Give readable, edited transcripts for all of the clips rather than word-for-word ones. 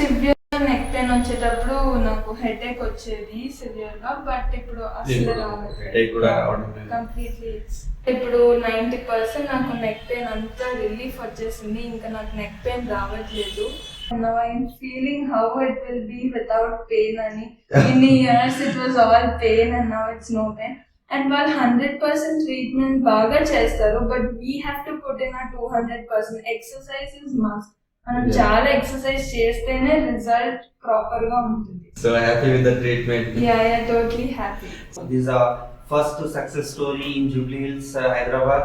Severe neck pain వచ్చేటప్పుడు నాకు headache వచ్చేది సివియర్ గా, బట్ ఇప్పుడు అసలు రావట్లేదు కంప్లీట్లీ. ఇప్పుడు 90% నాకు నెక్ పెయిన్ అంతా రిలీఫ్ వచ్చేసింది, ఇంకా నాకు నెక్ పెయిన్ రావట్లేదు. Now I'm feeling how it will be without pain అని. In years it was all pain and now it's no pain. And while 100% treatment బాగా చేస్తారు, but we have to put in a 200%. Exercise is must. మనం చాలా exercise చేస్తేనే result proper గా ఉంటుంది. So happy with the treatment? Yeah, totally happy. This is our first success story in Jubilee Hills, Hyderabad.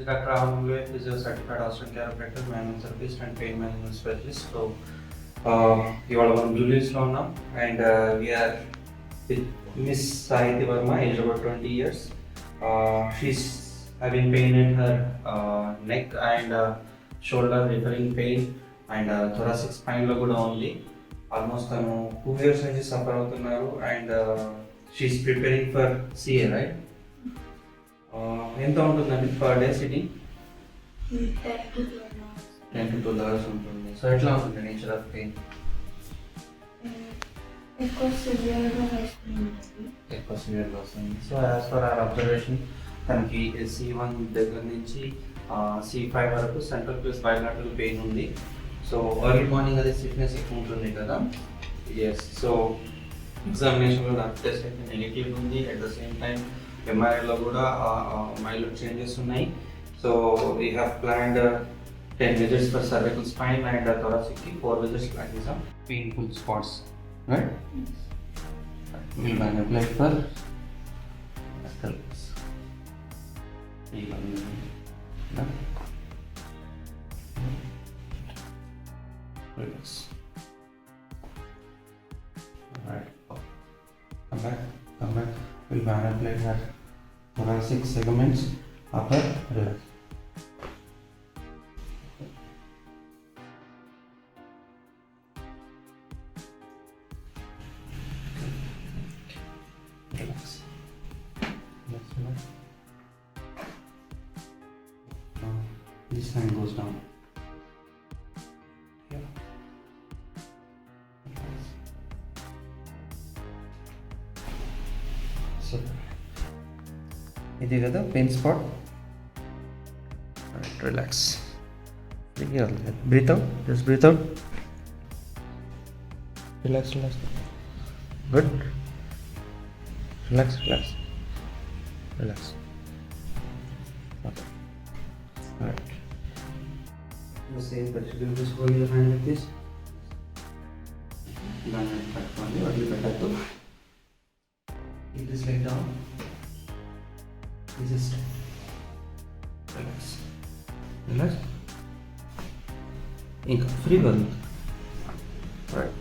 Dr. Rahul, is a certified Austrian chiropractor, manual therapist and pain management specialist. So, you are on Julius now, and we are with Miss Sahiti Verma, age about 20 years. She's having pain in her neck and shoulder, referring pain, and thoracic spine lo kuda only. Almost 2 years nunchi suffer avutunnaru, and she's preparing for CA, right? ఎంత ఉంటుందండి per day sitting? 10 to 12 hours ఉంటుంది. So ఎట్లా ఉంటుంది nature of pain? ఎక్కువ సివియర్గా వస్తుంది. So as per our observation తనకి C1 దగ్గర నుంచి C5 వరకు సెంట్రల్ ప్లస్ బైలాటరల్ పెయిన్ ఉంది. సో ఎర్లీ మార్నింగ్ అది సిక్నెస్ ఎక్కువ ఉంటుంది కదా. ఎస్. సో ఎగ్జామినేషన్లో డాక్టర్ టెస్ట్ అయితే నెగిటివ్ ఉంది. అట్ ద సేమ్ టైం MRIలో కూడా మైల్డ్ చేంజెస్ ఉన్నాయి. So we have planned 10 visits for cervical spine and thoracic, 4 visits like this painful spots, right? We'll apply for muscles. Relax. Alright. Come back. We'll manipulate her thoracic segments, upper, relax. Relax. Now, this hand goes down. Yeah. So, ఇది కదా pain spot. Relax. Breathe out. Just breathe out. Relax. Good. Relax. Okay. Alright. Same procedure. Just hold your hand like this. Then పట్టుకోండి. వదిలిపెట్టద్దు. Keep this leg down. This is relax. ఇంకా ఫ్రీగా ఉంది. Right.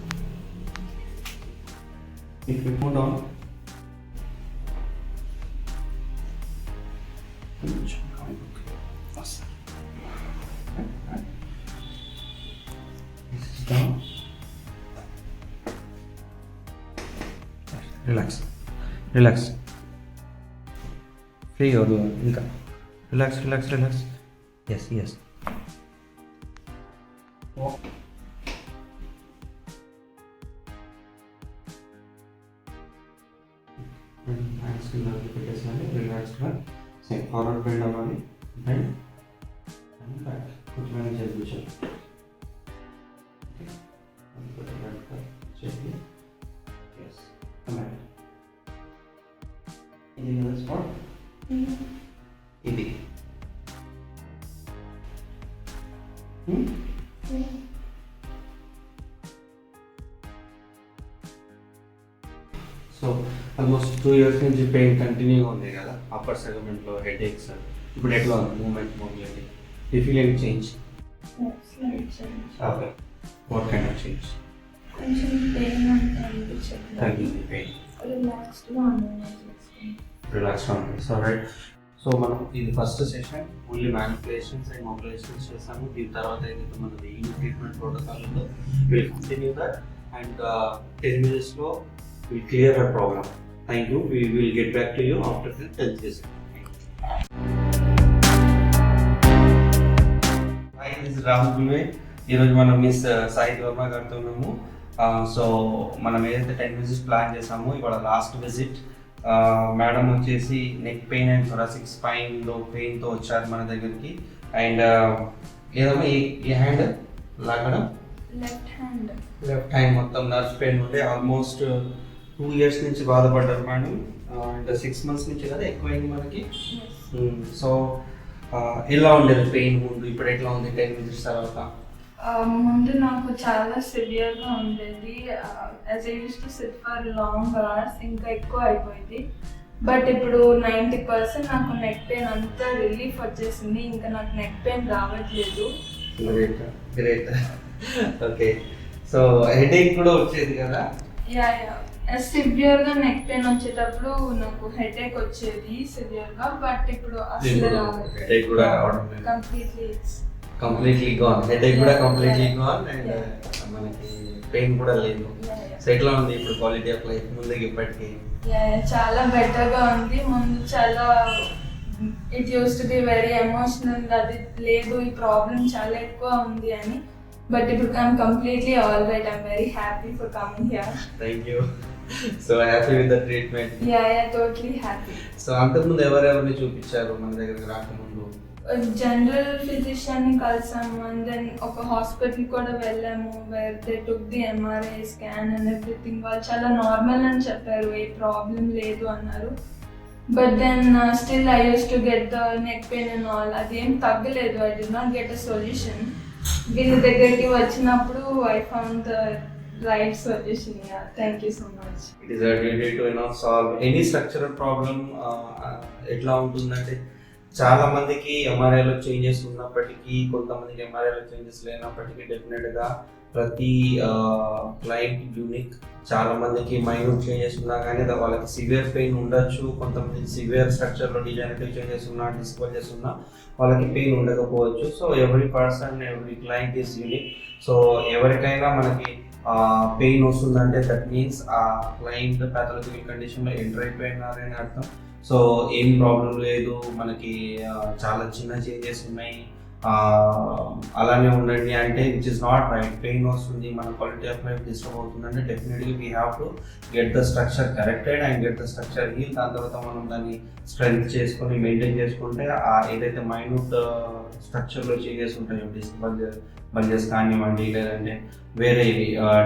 If you put down, this is down. Relax. Free hodu inka. Relax. Yes. Walk. Hands కింద పెట్టేసాలి. Relax గా same forward bend అవ్వాలి. Bend and back. కొంచెం చేసి yes. Come back. ఇది కదా స్పాట్. ఇది సో ఆల్మోస్ట్ 2 years నుంచి పెయిన్ కంటిన్యూగా ఉంది కదా. అప్పర్ సెగ్మెంట్లో హెడేక్స్. ఇప్పుడు ఎట్లా ఉంది movement mobility? You feel any change? Okay. What kind of change? కొంచెం పెయిన్ తగ్గింది పెయిన్. రిలాక్స్డ్గా ఉంది. Relax on this, alright. So మనం ఇది first session only manipulations and mobilisations చేస్తాము. దీని తర్వాత ఏదైతే మనది ఈ ట్రీట్మెంట్ ప్రోటోకాల్ ఉందో విల్ కంటిన్యూ దట్ అండ్ 10 minutesలో will clear our problem. Thank you. We will get back to you after the 10th session. Hi, this is Rahul Gulve. ఈరోజు మనం మిస్ సాయి వర్మ గారితో ఉన్నాము. సో మనం ఏదైతే 10 visits ప్లాన్ చేసామో ఇవాళ లాస్ట్ విజిట్. మేడం వచ్చేసి నెక్ పెయిన్ అండ్ థొరాసిక్ స్పైన్లో పెయిన్తో వచ్చారు మన దగ్గరికి. అండ్ ఏదమ్మా ఈ హ్యాండ్ లాగడం లెఫ్ట్ హ్యాండ్ మొత్తం నర్వ్స్ పెయిన్ ఉండే ఆల్మోస్ట్ 2 years నుంచి బాధపడ్డారు మేడం. అండ్ 6 months నుంచి కదా ఎక్కువైంది మనకి. సో ఎలా ఉండేది పెయిన్ ముందు, ఇప్పుడు ఎట్లా ఉంది 10 visits తర్వాత? ముందు నాకు చాలా సివియర్గా ఉండేది. As I use to SIT for long hours, ఇంకా ఎక్కువ అయిపోయింది. బట్ ఇప్పుడు 90% నాకు నెక్ పెయిన్ అంతా రిలీఫ్ వచ్చేసింది. ఇంకా నాకు నెక్ పెయిన్ రావట్లేదు. గ్రేట్. ఓకే. సో హెడేక్ కూడా వచ్చేది కదా? యా సివియర్గా నెక్ పెయిన్ వచ్చేటప్పుడు నాకు హెడేక్ వచ్చేది సివియర్గా. బట్ ఇప్పుడు అసలు కంప్లీట్లీ గాన్. హెడేక్ కూడా కంప్లీట్లీ గాన్ అండ్ మనకి పెయిన్ కూడా లేదు. సో ఎట్లా ఉంది ఇప్పుడు క్వాలిటీ ఆఫ్ లైఫ్ ముందుకి ఇప్పటికి? చాలా బెటర్గా ఉంది. ముందు చాలా it use to be very emotional, అది లేదు ఈ ప్రాబ్లం చాలా ఎక్కువ ఉంది అని. బట్ ఇప్పుడు I'm completely all right. I'm very happy for coming here. Thank you. So happy with the treatment? Yeah totally happy. So అంతకుముందు ఎవరెవరిని చూపించారు మన దగ్గరికి రాకముందు? జనరల్ ఫిజిషియన్ని కలిసాము అండ్ దెన్ ఒక హాస్పిటల్ కూడా వెళ్ళాము where they took the MRI scan and everything. వాళ్ళు చాలా నార్మల్ అని చెప్పారు, ఏ ప్రాబ్లం లేదు అన్నారు. But then still I use to get the neck pain and all. అదేం తగ్గలేదు. I did not get a solution. వీళ్ళ దగ్గరికి వచ్చినప్పుడు I found the right solution. Thank you so much. It is a duty to solve any structural problem. ఎట్లా ఉంటుందంటే చాలా మందికి MRIలో changes ఉన్నప్పటికీ, కొంతమందికి MRIలో చేంజెస్ లేనప్పటికీ డెఫినెట్గా ప్రతి క్లయింట్ యూనిక్. చాలా మందికి మైన్యూట్ చేంజెస్ ఉన్నా కానీ వాళ్ళకి సివియర్ పెయిన్ ఉండొచ్చు. కొంతమందికి సివియర్ స్ట్రక్చర్లో డిజనరేటివ్ చేంజెస్ ఉన్నా, డిస్బల్జెస్ ఉన్నా వాళ్ళకి పెయిన్ ఉండకపోవచ్చు. So every person, every client is unique. So ఎవరికైనా మనకి పెయిన్ వస్తుందంటే దట్ మీన్స్ ఆ క్లయింట్ ప్యాథాలజికల్ కండిషన్లో ఎంటర్ అయిపోయినారని అర్థం. సో ఏం ప్రాబ్లం లేదు, మనకి చాలా చిన్న చేంజెస్ ఉన్నాయి, అలానే ఉండండి అంటే which is not right. Pain వస్తుంది, మన క్వాలిటీ ఆఫ్ లైఫ్ డిస్టర్బ్ అవుతుందంటే definitely we have to get the structure corrected and get the structure heal. దాని తర్వాత మనం దాన్ని స్ట్రెంగ్త్ చేసుకొని మెయింటైన్ చేసుకుంటే ఏదైతే మైన్యూట్ స్ట్రక్చర్లో చేంజెస్ ఉంటాయో, బల్జెస్ కానివ్వండి, లేదంటే వేరే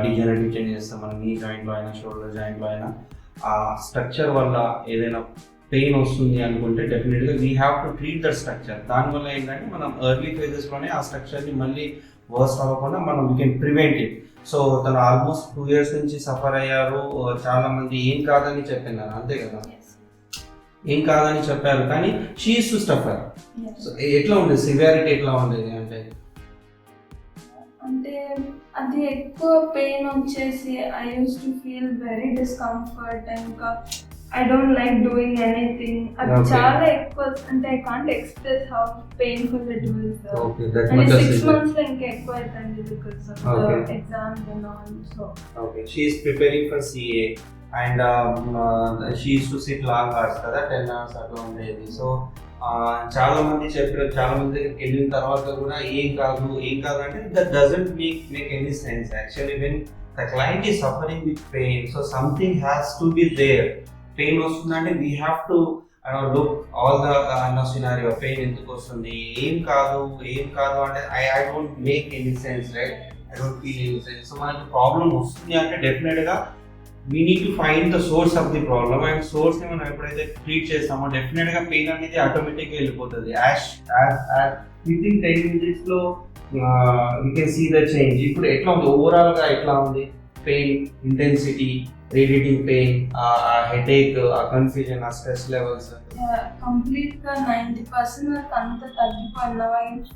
డిజనరేటివ్ చేంజెస్ మన నీ జాయింట్లో అయినా, షోల్డర్ జాయింట్లో అయినా, ఆ స్ట్రక్చర్ వల్ల ఏదైనా పెయిన్ వస్తుంది అనుకుంటే డెఫినెట్గా we have to treat that structure. దానివల్ల ఏంటంటే మనం ఎర్లీ ఫేజెస్లోనే ఆ స్ట్రక్చర్ని మళ్ళీ వర్స్ట్ అవ్వకుండా మనం we can prevent it. So తను ఆల్మోస్ట్ 2 years నుంచి సఫర్ అయ్యారు. చాలా మంది ఏం కాదని చెప్పినారు, అంతే కదా, ఏం కాదని చెప్పారు, కానీ she is to suffer. So ఎట్లా ఉండేది సివియారిటీ, ఎట్లా ఉండేది అంటే అది ఎక్కువ పెయిన్ వచ్చేసి I use to feel very discomfort. ఇంకా I don't like doing anything. అది చాలా ఎక్కువ, అంటే I can't express how painful it was. And 6 months లో ఇంకా ఎక్కువ అవుతుంది because of the exams and all. So she is preparing for CA and she used to sit long hours కదా, 10 hours అట్లా ఉండేది. సో చాలా మంది చెప్పారు, చాలా మంది దగ్గరికి వెళ్ళిన తర్వాత కూడా ఏం కాదు అంటే that doesn't make any sense actually when the client is suffering with pain. So something has to be there. Pain వస్తుందంటే we have to look all the scenario. Pain ఎందుకు వస్తుంది, ఏం కాదు అంటే I don't make any sense, right? I don't feel any sense. So మనకి problem వస్తుంది అంటే డెఫినెట్గా we need to find the source of the problem. And సోర్స్ని మనం ఎప్పుడైతే ట్రీట్ చేస్తామో డెఫినెట్గా పెయిన్ అనేది ఆటోమేటిక్గా వెళ్ళిపోతుంది. వితిన్ 10 minutesలో we can see the change. ఇప్పుడు ఎట్లా ఉంది ఓవరాల్గా, ఎట్లా ఉంది pain intensity, radiating pain, headache, confusion, stress levels? Complete గా 90% వరకు అంత తగ్గిపోయినా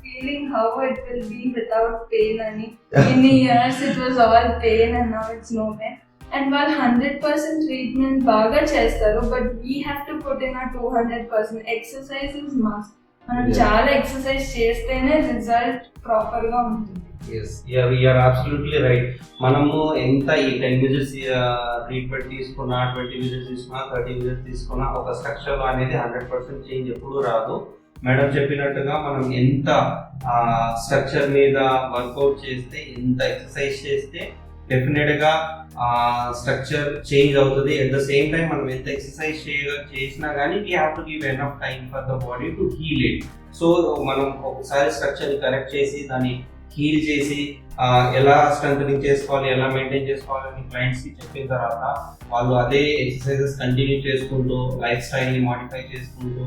feeling how it will be without pain అని. In years it was all pain and now it's no pain. And వాళ్ళు 100% ట్రీట్మెంట్ బాగా చేస్తారు, but we have to put in 200%. Exercise is must. మనం చాలా ఎక్సర్సైజ్ చేస్తేనే రిజల్ట్ ప్రాపర్ గా ఉంటుంది. you're absolutely right. మనము ఎంత ఈ 10 విజిట్స్ ట్రీట్మెంట్ తీసుకున్నా, 20 విజిట్స్ తీసుకున్నా, 30 విజిట్స్ తీసుకున్నా ఒక స్ట్రక్చర్ అనేది 100% చేంజ్ ఎప్పుడు రాదు. మేడం చెప్పినట్టుగా మనం ఎంత స్ట్రక్చర్ మీద వర్కౌట్ చేస్తే, ఎంత ఎక్సర్సైజ్ చేస్తే డెఫినెట్గా స్ట్రక్చర్ చేంజ్ అవుతుంది. అట్ ద సేమ్ టైం మనం ఎంత ఎక్సర్సైజ్ చేసినా కానీ we have to give enough time for the body to heal it. So మనం ఒకసారి స్ట్రక్చర్ని కరెక్ట్ చేసి దాన్ని హీల్ చేసి ఎలా స్ట్రెంథనింగ్ చేసుకోవాలి, ఎలా మెయింటైన్ చేసుకోవాలని క్లయింట్స్కి చెప్పిన తర్వాత వాళ్ళు అదే ఎక్సర్సైజెస్ కంటిన్యూ చేసుకుంటూ లైఫ్ స్టైల్ని మాడిఫై చేసుకుంటూ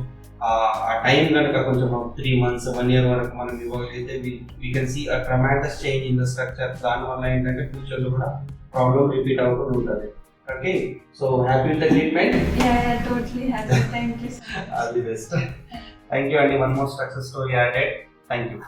ఆ టైం కనుక కొంచెం 3 months 1 year వరకు మనం ఇవ్వగలిగితే we can see a tremendous change in the structure. దానివల్ల ఏంటంటే ఫ్యూచర్లో కూడా ప్రాబ్లమ్ రిపీట్ అవుతూ ఉంటుంది. Okay, so happy with the treatment. Totally happy. Thank you so much. All the best. Thank you అండి. One more success story added. Thank you.